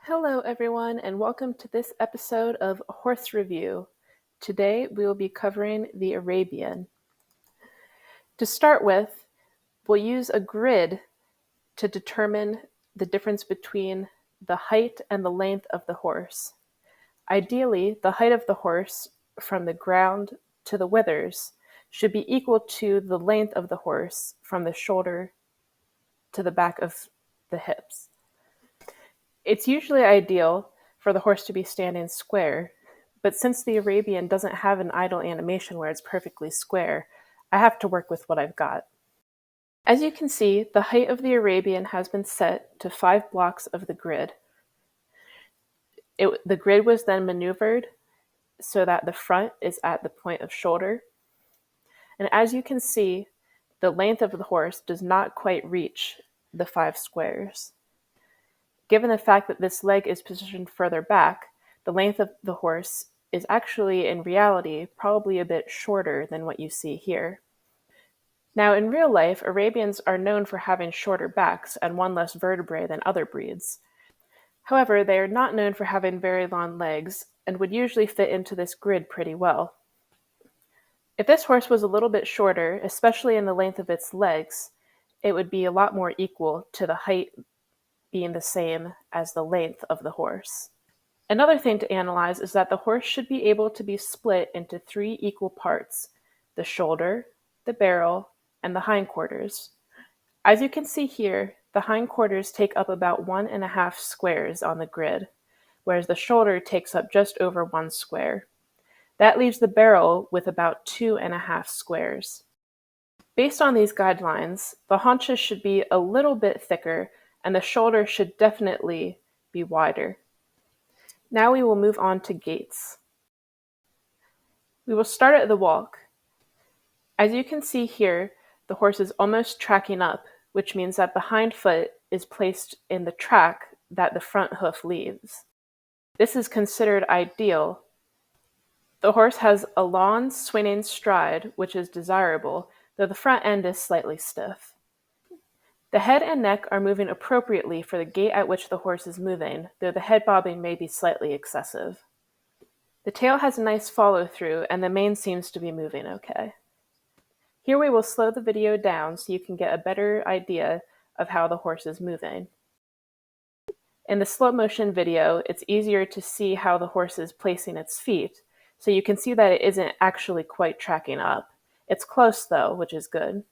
Hello everyone and welcome to this episode of Horse Review. Today we will be covering the Arabian. To start with, we'll use a grid to determine the difference between the height and the length of the horse. Ideally, the height of the horse from the ground to the withers should be equal to the length of the horse from the shoulder to the back of the hips. It's usually ideal for the horse to be standing square, but since the Arabian doesn't have an idle animation where it's perfectly square, I have to work with what I've got. As you can see, the height of the Arabian has been set to 5 blocks of the grid. The grid was then maneuvered so that the front is at the point of shoulder. And as you can see, the length of the horse does not quite reach the 5 squares. Given the fact that this leg is positioned further back, the length of the horse is actually, in reality, probably a bit shorter than what you see here. Now, in real life, Arabians are known for having shorter backs and one less vertebrae than other breeds. However, they are not known for having very long legs and would usually fit into this grid pretty well. If this horse was a little bit shorter, especially in the length of its legs, it would be a lot more equal to the height being the same as the length of the horse. Another thing to analyze is that the horse should be able to be split into 3 equal parts: the shoulder, the barrel, and the hindquarters. As you can see here, the hindquarters take up about 1.5 squares on the grid, whereas the shoulder takes up just over 1 square. That leaves the barrel with about 2.5 squares. Based on these guidelines, the haunches should be a little bit thicker and the shoulder should definitely be wider. Now we will move on to gaits. We will start at the walk. As you can see here, the horse is almost tracking up, which means that the hind foot is placed in the track that the front hoof leaves. This is considered ideal. The horse has a long, swinging stride, which is desirable, though the front end is slightly stiff. The head and neck are moving appropriately for the gait at which the horse is moving, though the head bobbing may be slightly excessive. The tail has a nice follow-through, and the mane seems to be moving okay. Here we will slow the video down so you can get a better idea of how the horse is moving. In the slow motion video, it's easier to see how the horse is placing its feet, so you can see that it isn't actually quite tracking up. It's close though, which is good.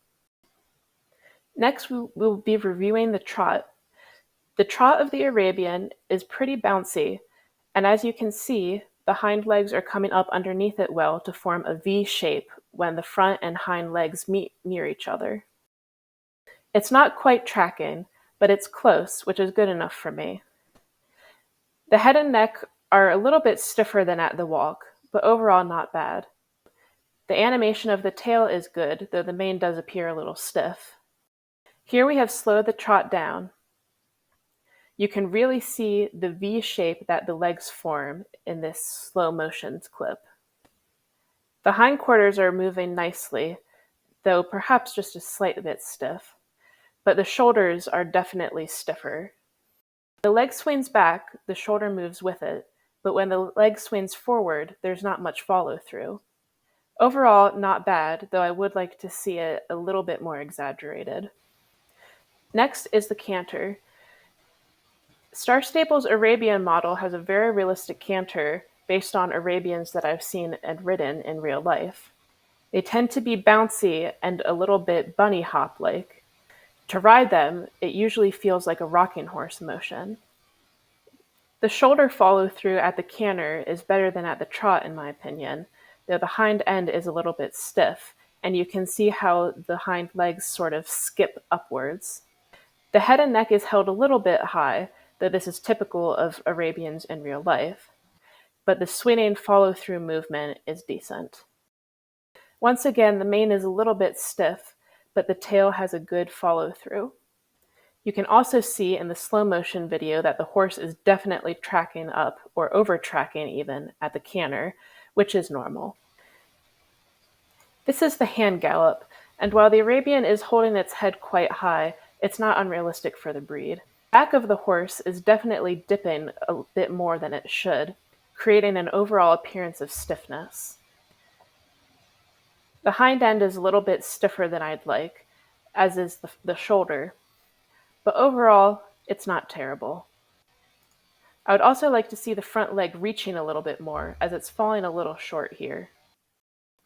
Next, we will be reviewing the trot. The trot of the Arabian is pretty bouncy, and as you can see, the hind legs are coming up underneath it well to form a V shape when the front and hind legs meet near each other. It's not quite tracking, but it's close, which is good enough for me. The head and neck are a little bit stiffer than at the walk, but overall not bad. The animation of the tail is good, though the mane does appear a little stiff. Here we have slowed the trot down. You can really see the V shape that the legs form in this slow motion clip. The hindquarters are moving nicely, though perhaps just a slight bit stiff, but the shoulders are definitely stiffer. The leg swings back, the shoulder moves with it, but when the leg swings forward, there's not much follow-through. Overall, not bad, though I would like to see it a little bit more exaggerated. Next is the canter. Star Stable's Arabian model has a very realistic canter based on Arabians that I've seen and ridden in real life. They tend to be bouncy and a little bit bunny hop-like. To ride them, it usually feels like a rocking horse motion. The shoulder follow-through at the canter is better than at the trot in my opinion, though the hind end is a little bit stiff, and you can see how the hind legs sort of skip upwards. The head and neck is held a little bit high, though this is typical of Arabians in real life, but the swinging follow-through movement is decent. Once again, the mane is a little bit stiff, but the tail has a good follow-through. You can also see in the slow motion video that the horse is definitely tracking up, or over-tracking even, at the canter, which is normal. This is the hand gallop, and while the Arabian is holding its head quite high, it's not unrealistic for the breed. Back of the horse is definitely dipping a bit more than it should, creating an overall appearance of stiffness. The hind end is a little bit stiffer than I'd like, as is the shoulder, but overall, it's not terrible. I would also like to see the front leg reaching a little bit more, as it's falling a little short here.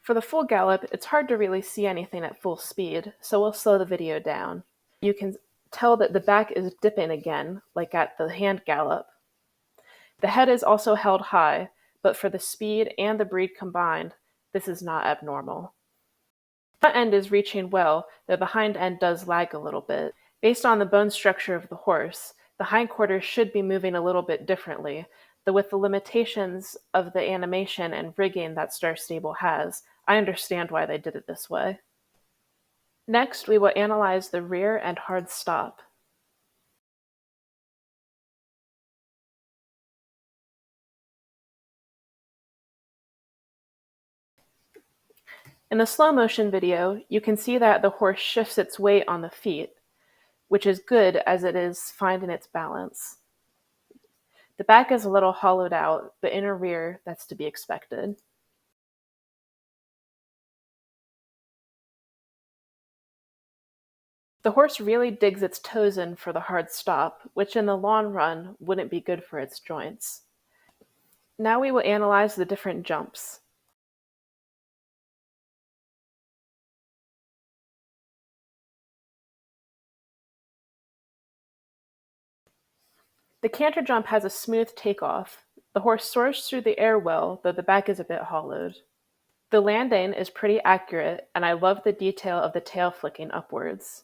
For the full gallop, it's hard to really see anything at full speed, so we'll slow the video down. You can tell that the back is dipping again, like at the hand gallop. The head is also held high, but for the speed and the breed combined, this is not abnormal. The front end is reaching well, though the hind end does lag a little bit. Based on the bone structure of the horse, the hindquarters should be moving a little bit differently, though with the limitations of the animation and rigging that Star Stable has, I understand why they did it this way. Next, we will analyze the rear and hard stop. In the slow motion video, you can see that the horse shifts its weight on the feet, which is good as it is finding its balance. The back is a little hollowed out, but in a rear, that's to be expected. The horse really digs its toes in for the hard stop, which in the long run wouldn't be good for its joints. Now we will analyze the different jumps. The canter jump has a smooth takeoff. The horse soars through the air well, though the back is a bit hollowed. The landing is pretty accurate, and I love the detail of the tail flicking upwards.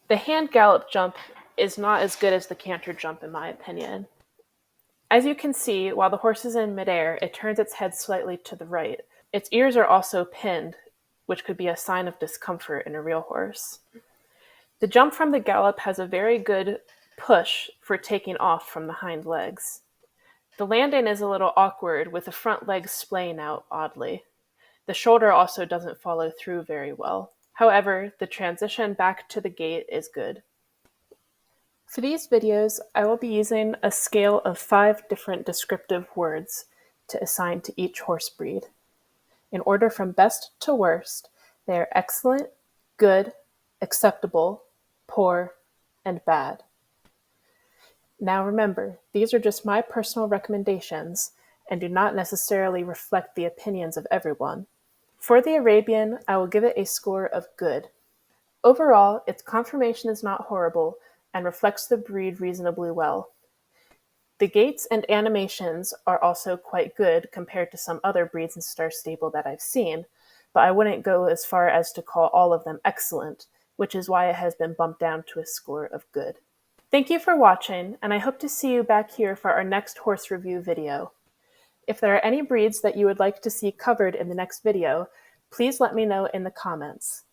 The hand gallop jump is not as good as the canter jump in my opinion. As you can see, while the horse is in midair, it turns its head slightly to the right. Its ears are also pinned, which could be a sign of discomfort in a real horse. The jump from the gallop has a very good push for taking off from the hind legs. The landing is a little awkward, with the front legs splaying out oddly. The shoulder also doesn't follow through very well. However, the transition back to the gait is good. For these videos, I will be using a scale of 5 different descriptive words to assign to each horse breed. In order from best to worst, they are excellent, good, acceptable, poor, and bad. Now remember, these are just my personal recommendations and do not necessarily reflect the opinions of everyone. For the Arabian, I will give it a score of good. Overall, its conformation is not horrible and reflects the breed reasonably well. The gaits and animations are also quite good compared to some other breeds in Star Stable that I've seen, but I wouldn't go as far as to call all of them excellent, which is why it has been bumped down to a score of good. Thank you for watching, and I hope to see you back here for our next horse review video. If there are any breeds that you would like to see covered in the next video, please let me know in the comments.